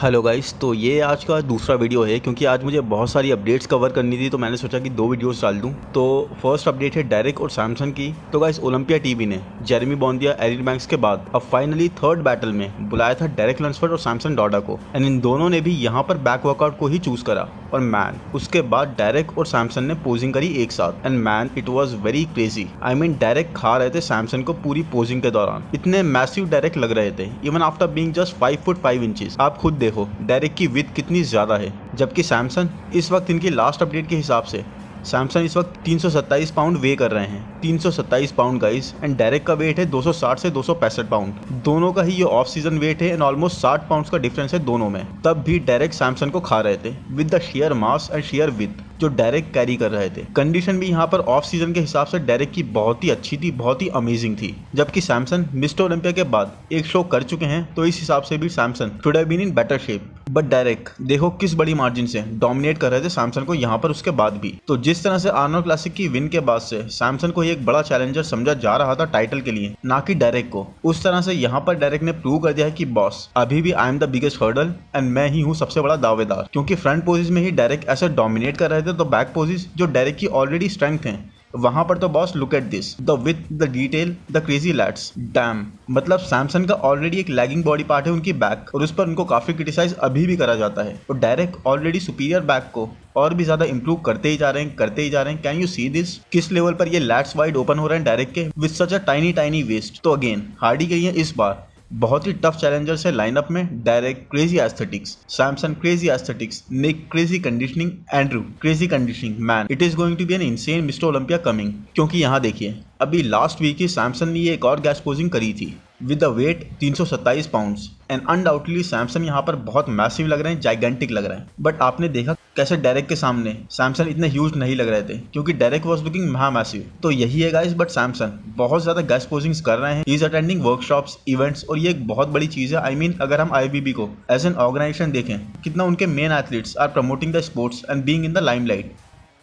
Hello guys, तो ये आज का दूसरा वीडियो है क्योंकि आज मुझे बहुत सारी अपडेट्स कवर करनी थी, तो मैंने सोचा कि दो वीडियोस डाल दूं। तो फर्स्ट अपडेट है डेरेक और सैमसन की। तो गाइस, ओलंपिया टीवी ने जेरेमी बॉन्दिया, एरिक बैंक्स के बाद अब फाइनली थर्ड बैटल में बुलाया था डेरेक लंसफोर्ड और सैमसन डॉडा को, एंड इन दोनों ने भी यहाँ पर बैक वर्कआउट को ही चूज करा। और मैन, उसके बाद डेरेक और सैमसन ने पोजिंग करी एक साथ, and man it was very crazy. I mean, Derek खा रहे थे सैमसन को पूरी पोजिंग के दौरान। इतने मैसिव डेरेक लग रहे थे even after being just 5 foot 5 inches. आप खुद देखो डेरेक की विड्थ कितनी ज्यादा है, जबकि सैमसन इस वक्त इनकी लास्ट अपडेट के हिसाब से सैमसन इस वक्त 327 पाउंड वे कर रहे हैं। 327 पाउंड गाइस, एंड डेरेक का वेट है 260 से 265 पाउंड। दोनों का ही ये ऑफ सीजन वेट है, एंड ऑलमोस्ट 60 पाउंड्स का डिफरेंस है दोनों में। तब भी डेरेक सैमसन को खा रहे थे with the share mass and share with जो डेरेक कैरी कर रहे थे। कंडीशन भी यहाँ पर ऑफ सीजन के हिसाब से डेरेक की बहुत ही अच्छी थी, बहुत ही अमेजिंग थी। जबकि सैमसन मिस्टर ओलंपिया के बाद एक शो कर चुके हैं, तो इस हिसाब से भी Samson should have been in better shape. But Derek देखो किस बड़ी मार्जिन से डोमिनेट कर रहे थे सैमसन को यहाँ पर उसके बाद भी। तो जिस तरह से आर्नोल्ड क्लासिक की विन के बाद से सैमसन को ही एक बड़ा चैलेंजर समझा जा रहा था टाइटल के लिए, ना कि डेरेक को, उस तरह से यहाँ पर डेरेक ने प्रूव कर दिया है कि बॉस अभी भी I am the biggest hurdle and मैं ही हूँ सबसे बड़ा दावेदार। क्योंकि फ्रंट पोजिशन में ही डेरेक ऐसे डोमिनेट कर रहे थे, तो बैक पोजिशन जो डेरेक की ऑलरेडी स्ट्रेंथ है वहां पर तो boss look at this, the with the detail, the crazy lats, damn. मतलब सैमसन का ऑलरेडी एक लैगिंग बॉडी पार्ट है उनकी बैक, और उस पर उनको काफी क्रिटिसाइज अभी भी करा जाता है। और डायरेक्ट ऑलरेडी सुपीरियर बैक को और भी ज्यादा इंप्रूव करते ही जा रहे हैं। कैन यू सी दिस, किस लेवल पर ये लैट्स वाइड ओपन हो रहे हैं डायरेक्ट के with such a tiny waist. तो अगेन हार्डी के लिए इस बार बहुत ही टफ चैलेंजर्स है लाइनअप में। Derek crazy aesthetics, Samson crazy aesthetics, Nick crazy conditioning, Andrew crazy conditioning. Man, it is going to be an insane Mister Olympia coming. क्योंकि यहाँ देखिए, अभी लास्ट वीक ही सैमसन ने ये एक और गैस पोजिंग करी थी with the weight 327 pounds, and undoubtedly Samson यहाँ पर बहुत मैसिव लग रहे हैं, जाइगेंटिक लग रहे हैं। बट आपने देखा कैसे डेरेक के सामने सैमसन इतने ह्यूज नहीं लग रहे थे, क्योंकि डेरेक वाज लुकिंग महा मैसिव। तो यही है गाइस, बट सैमसन बहुत ज्यादा गैस पोजिंग्स कर रहे हैं। He is attending workshops, events, और ये एक बहुत बड़ी चीज है। आई मीन, अगर हम आईबीबी को एज एन ऑर्गेनाइजेशन देखें, कितना उनके main athletes are promoting the sports and being in the limelight,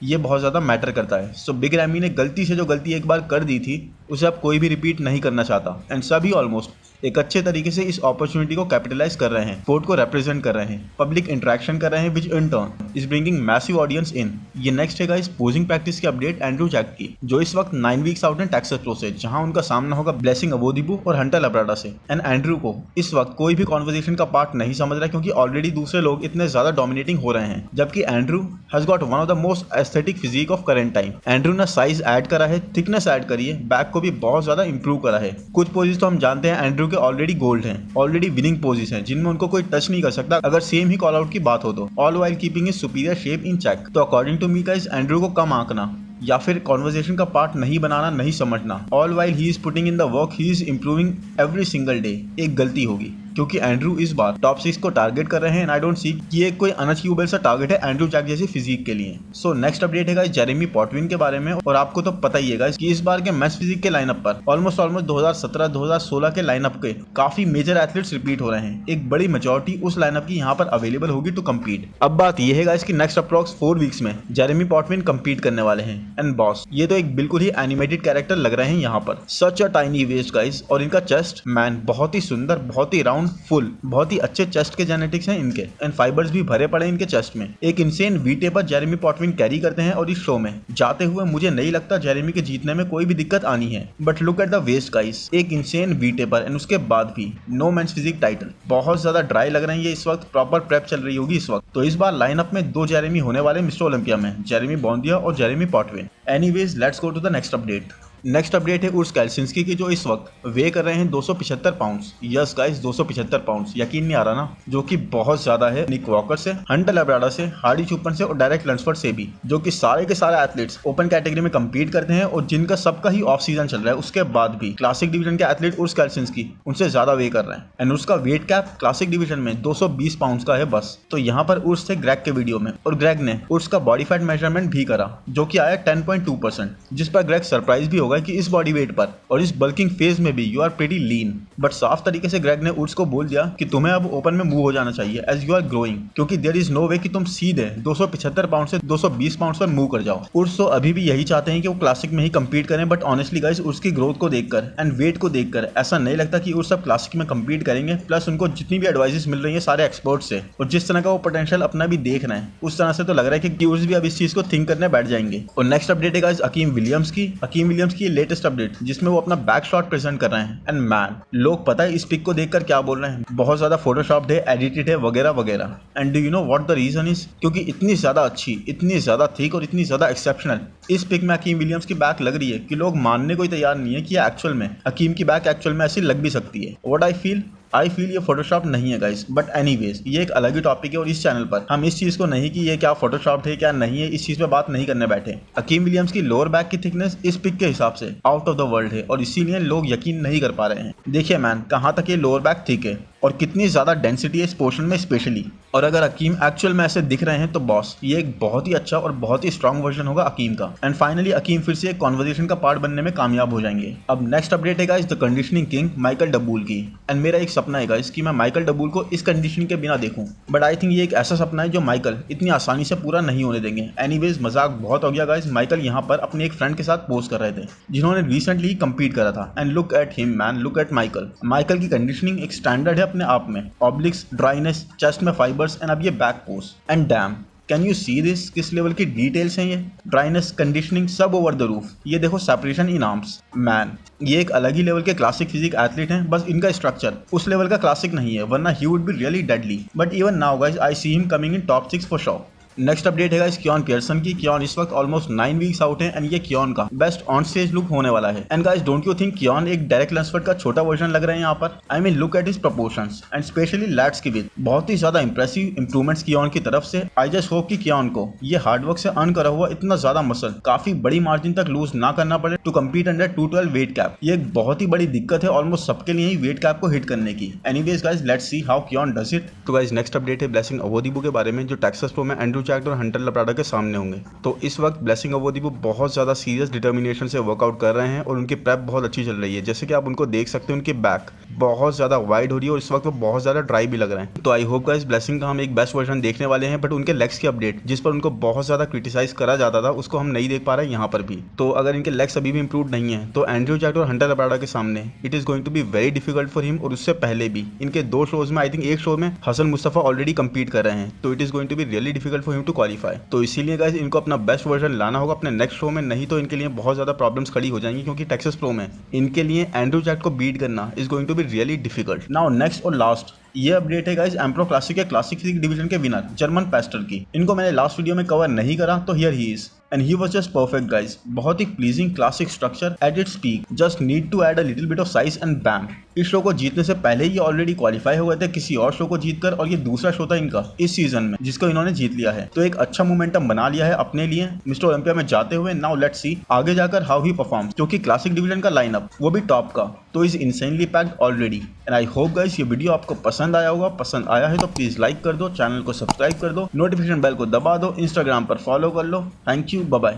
ये बहुत ज़्यादा मैटर करता है। सो बिग रैमी ने गलती से जो गलती एक बार कर दी थी, उसे अब कोई भी रिपीट नहीं करना चाहता, एंड सभी ऑलमोस्ट एक अच्छे तरीके से इस अपॉर्चुनिटी को कैपिटलाइज कर रहे हैं, स्पोर्ट को रिप्रेजेंट कर रहे हैं, पब्लिक इंटरेक्शन कर रहे हैं, which in turn is bringing massive audience in. ये नेक्स्ट है गाइस पोजिंग प्रैक्टिस की अपडेट एंड्रू जैक की, जो इस वक्त 9 वीक्स आउट हैं टेक्सास प्रो से, जहां उनका सामना होगा ब्लेसिंग अवोदिबू और हंटर लब्राडा से। एंड एंड्रू को इस वक्त कोई भी कॉन्वर्सेशन का पार्ट नहीं समझ रहा, क्योंकि ऑलरेडी दूसरे लोग इतने ज्यादा डोमिनेटिंग हो रहे हैं, जबकि Andrew has got one of the most aesthetic physique of current time. Andrew ने साइज ऐड करा है, थिकनेस ऐड करी है, बैक को भी बहुत ज्यादा इंप्रूव करा है। कुछ पोजिस तो हम जानते हैं एंड्रू के ऑलरेडी गोल्ड हैं, ऑलरेडी विनिंग पोजिस हैं, जिनमें उनको कोई टच नहीं कर सकता अगर सेम ही कॉल आउट की बात हो तो, all while keeping is superior shape in check. तो according to me guys, Andrew को कम आंकना या फिर कॉन्वर्सेशन का पार्ट नहीं बनाना, नहीं समझना, all while he is putting in the work, he is improving every single day, एक गलती होगी। क्योंकि एंड्रू इस बार टॉप 6 को टारगेट कर रहे हैं, एंड आई डोंट सी कि ये कोई अनअचीवेबल सा टारगेट है एंड्रू जैक जैसी फिजिक के लिए। सो नेक्स्ट अपडेट है गाइस जेरेमी पॉटविन के बारे में, और आपको तो पता ही है गाइस कि इस बार के मेंस फिजिक के लाइनअप पर ऑलमोस्ट 2017-2016 के लाइनअप के काफी मेजर एथलीट्स रिपीट हो रहे हैं। एक बड़ी मेजॉरिटी उस लाइनअप की यहाँ पर अवेलेबल होगी टू कम्पीट। अब बात यह है गाइस कि नेक्स्ट अप्रॉक्स 4 वीक्स में जेरेमी पॉटविन कम्पीट करने वाले हैं, एंड बॉस ये तो एक बिल्कुल ही एनिमेटेड कैरेक्टर लग रहे हैं यहाँ पर। सच अ टाइनी वेस्ट गाइस, और इनका चेस्ट मैन बहुत ही सुंदर, बहुत ही राउंड, फुल, बहुत ही अच्छे चेस्ट के जेनेटिक्स हैं इनके, एंड फाइबर्स भी भरे पड़े इनके चेस्ट में। एक insane we taper Jeremy Potvin carry करते हैं, और इस शो में जाते हुए मुझे नहीं लगता जेरेमी के जीतने में कोई भी दिक्कत आनी है। But look at the waist guys, एक इंसेन वी टेपर, एंड उसके बाद भी नो मेंस फिजिक टाइटल। बहुत ज्यादा ड्राई लग रहे हैं ये इस वक्त, प्रॉपर प्रेप चल रही होगी इस वक्त। तो इस बार लाइनअप में 2 जेरेमी होने वाले मिस्टर ओलंपिया में, जेरेमी बॉन्दिया और Jeremy Potvin. Anyways let's go to the next update. Next update है उर्स कैल्सिंस्की की, जो इस वक्त वे कर रहे हैं 275 पाउंड्स। यस गाइस, 275 पाउंड्स, यकीन नहीं आ रहा ना, जो कि बहुत ज्यादा है। निक वॉकर से, हंटर लब्राडा से, हार्डी चुपन से, और डायरेक्ट लंसफोर्ड से भी, जो कि सारे के सारे एथलीट्स ओपन कैटेगरी में कम्पीट करते हैं, और जिनका सबका ही ऑफ सीजन चल रहा है। उसके बाद भी क्लासिक डिवीजन के एथलीट उर्स कैल्सिंस्की उनसे ज्यादा वे कर रहे हैं, एंड उसका वेट कैप क्लासिक डिवीजन में 220 पाउंड का है बस। तो यहाँ पर उर्स थे ग्रेग के वीडियो में, और ग्रेग ने उर्स का बॉडी फैट मेजरमेंट भी करा, जो कि आया 10.2%, जिस पर ग्रेग सरप्राइज भी हो होगा कि इस बॉडी वेट पर और इस बल्किंग फेज में भी you are pretty lean. But साफ तरीके से ग्रेग ने उड्स को बोल दिया कि तुम्हें अब ओपन में मूव हो जाना चाहिए एज यू आर ग्रोइंग, क्योंकि देयर इज नो वे कि तुम सीधे 275 पाउंड से 220 पाउंड पर मूव कर जाओ। उड्स तो अभी भी यही चाहते हैं कि वो क्लासिक में ही कम्पीट करें, बट ऑनेस्टली गाइस उड्स की ग्रोथ को देखकर एंड वेट को देखकर ऐसा नहीं लगता कि उड्स अब क्लासिक में कम्पीट करेंगे। प्लस उनको जितनी भी एडवाइसेस मिल रही है सारे एक्सपर्ट से और जिस तरह का वो पोटेंशियल अपना भी देख रहे हैं, उस तरह से तो लग रहा है कि उड्स भी अब इस चीज को थिंक करने बैठ जाएंगे। और नेक्स्ट अपडेट है गाइस हकीम विलियम्स की लेटेस्ट अपडेट, जिसमें वो अपना बैक शॉट प्रेजेंट कर रहे हैं। एंड मैन, लोग पता है इस पिक को देखकर क्या बोल रहे हैं, बहुत ज्यादा फोटोशॉप्ड है, एडिटेड है वगैरह वगैरह। And do you know what the reason is? क्योंकि इतनी ज्यादा अच्छी, इतनी ज्यादा थिक और इतनी ज्यादा एक्सेप्शनल इस पिक में हकीम विलियम्स की बैक लग रही है कि लोग मानने को ही तैयार नहीं है कि एक्चुअल में हकीम की बैक एक्चुअल में ऐसी लग भी सकती है। व्हाट आई फील ये फोटोशॉप नहीं है गाइस, बट एनीवेज ये एक अलग ही टॉपिक है और इस चैनल पर हम इस चीज को नहीं कि ये क्या फोटोशॉप है क्या नहीं है, इस चीज पे बात नहीं करने बैठे। हकीम विलियम्स की लोअर बैक की थिकनेस इस पिक के हिसाब से आउट ऑफ द वर्ल्ड है और इसीलिए लोग यकीन नहीं कर पा रहे हैं। देखिए मैन, कहाँ तक ये लोअर बैक थिक है और कितनी ज्यादा डेंसिटी है इस पोर्शन में स्पेशली। और अगर हकीम एक्चुअल में ऐसे दिख रहे हैं तो बॉस ये एक बहुत ही अच्छा और बहुत ही स्ट्रॉन्ग वर्जन होगा हकीम का। एंड फाइनली हकीम फिर से एक कॉन्वर्सेशन का पार्ट बनने में कामयाब हो जाएंगे। अब नेक्स्ट अपडेट है guys the conditioning king Michael Dabull की। एंड मेरा एक सपना है गाइस कि मैं माइकल डबूल को इस कंडीशनिंग के बिना देखूं, बट आई थिंक ये एक ऐसा सपना है जो माइकल इतनी आसानी से पूरा नहीं होने देंगे। एनीवेज मजाक बहुत हो गया गाइस। माइकल यहाँ पर अपने एक फ्रेंड के साथ पोस्ट कर रहे थे जिन्होंने रिसेंटली कम्पीट करा था। And look at him man, look at Michael की कंडीशनिंग एक स्टैंडर्ड है अपने आप में। ऑब्लिक्स, ड्राइनेस, चेस्ट में फाइबर्स एंड अब ये back post. And dam, can you see this? किस लेवल की डिटेल्स हैं ये। ड्राइनेस, कंडीशनिंग सब ओवर द रूफ। ये देखो सेपरेशन इन आर्म्स। मैन, ये एक अलग ही लेवल के क्लासिक फिजिक एथलीट हैं, बस इनका स्ट्रक्चर उस लेवल का क्लासिक नहीं है, वरना he would be really deadly. But even now guys I see him coming in top 6 for sure. Next update है गाइस कियान पियर्सन की। कियान इस वक्त ऑलमोस्ट 9 वीक्स आउट है एंड ये कियान का बेस्ट ऑन स्टेज लुक होने वाला है। And guys don't you think Kian एक डायरेक्ट लंसफर्ड का छोटा वर्जन लग रहे हैं यहाँ पर? I mean look at his proportions and specially lats की विड्थ, बहुत ही ज्यादा इंप्रेसिव इंप्रूवमेंट्स कियान की तरफ से। आई जस्ट होप कि कियान को ये हार्डवर्क से अर्न करा हुआ इतना ज्यादा मसल काफी बड़ी मार्जिन तक लूज ना करना पड़े to compete under 212 weight cap. ये एक बहुत ही बड़ी दिक्कत है ऑलमोस्ट सबके लिए ही वेट कैप को हिट करने की। Anyways guys let's see how Kiyan does it. तो गाइस नेक्स्ट अपडेट है ब्लेसिंग अवोदिपो के बारे में, जो टेक्सास प्रो में एंड्रू जैक्ट और हंटर लप्राडा के सामने होंगे। तो इस वक्त ब्लेसिंग अवोदिपो बहुत ज्यादा सीरियस डिटर्मिनेशन से वर्कआउट कर रहे हैं और उनकी प्रेप बहुत अच्छी चल रही है। जैसे कि आप उनको देख सकते हैं, उनकी बैक बहुत ज्यादा वाइड हो रही है और इस वक्त वो बहुत ज्यादा ड्राई भी लग रहे हैं। तो आई होप गाइस ब्लेसिंग का हम एक बेस्ट वर्जन देखने वाले हैं। बट उनके लेग्स की अपडेट जिस पर उनको बहुत ज्यादा क्रिटिसाइज करा जाता था उसको हम नहीं देख पा रहे हैं यहाँ पर भी। तो अगर इनके लेग्स अभी भी इंप्रूव नहीं है तो एंड्रू जैक्ट और हंटर लप्राडा के सामने it is going to be very difficult for him. और उससे पहले भी इनके 2 शोज में आई थिंक एक शो में हसन मुस्तफा ऑलरेडी कम्पीट कर रहे हैं, तो it is going to be really difficult for him to qualify. तो इसीलिए गाइस इनको अपना बेस्ट वर्जन लाना होगा अपने नेक्स्ट शो में, नहीं तो इनके लिए बहुत ज्यादा प्रॉब्लम्स खड़ी हो जाएंगी, क्योंकि टेक्सास प्रो में इनके लिए एंड्रू जैक्ट को बीट करना is going to be really difficult. Now next और लास्ट ये अपडेट है गाइस एम्प्रो क्लासिक के क्लासिक फिजिक डिवीजन के विनर जर्मन पेस्टर की। इनको मैंने लास्ट वीडियो में कवर नहीं करा, तो here he is and he was just perfect guys. बहुत ही pleasing classic structure at its peak, just need to add a little bit of size and bam. इस शो को जीतने से पहले ही ऑलरेडी क्वालिफाई हो गए थे किसी और शो को जीतकर, और ये दूसरा शो था इनका इस सीजन में जिसको इन्होंने जीत लिया है। तो एक अच्छा मोमेंटम बना लिया है अपने लिए मिस्टर ओलंपिया में जाते हुए। नाउ लेट्स सी आगे जाकर हाउ ही परफॉर्म्स, क्योंकि क्लासिक डिवीजन का लाइनअप वो भी टॉप का तो is insanely packed already. And I hope guys ये वीडियो आपको पसंद आया होगा। पसंद आया है तो प्लीज लाइक कर दो, चैनल को सब्सक्राइब कर दो, नोटिफिकेशन बेल को दबा दो, इंस्टाग्राम पर फॉलो कर लो। Thank you, bye bye.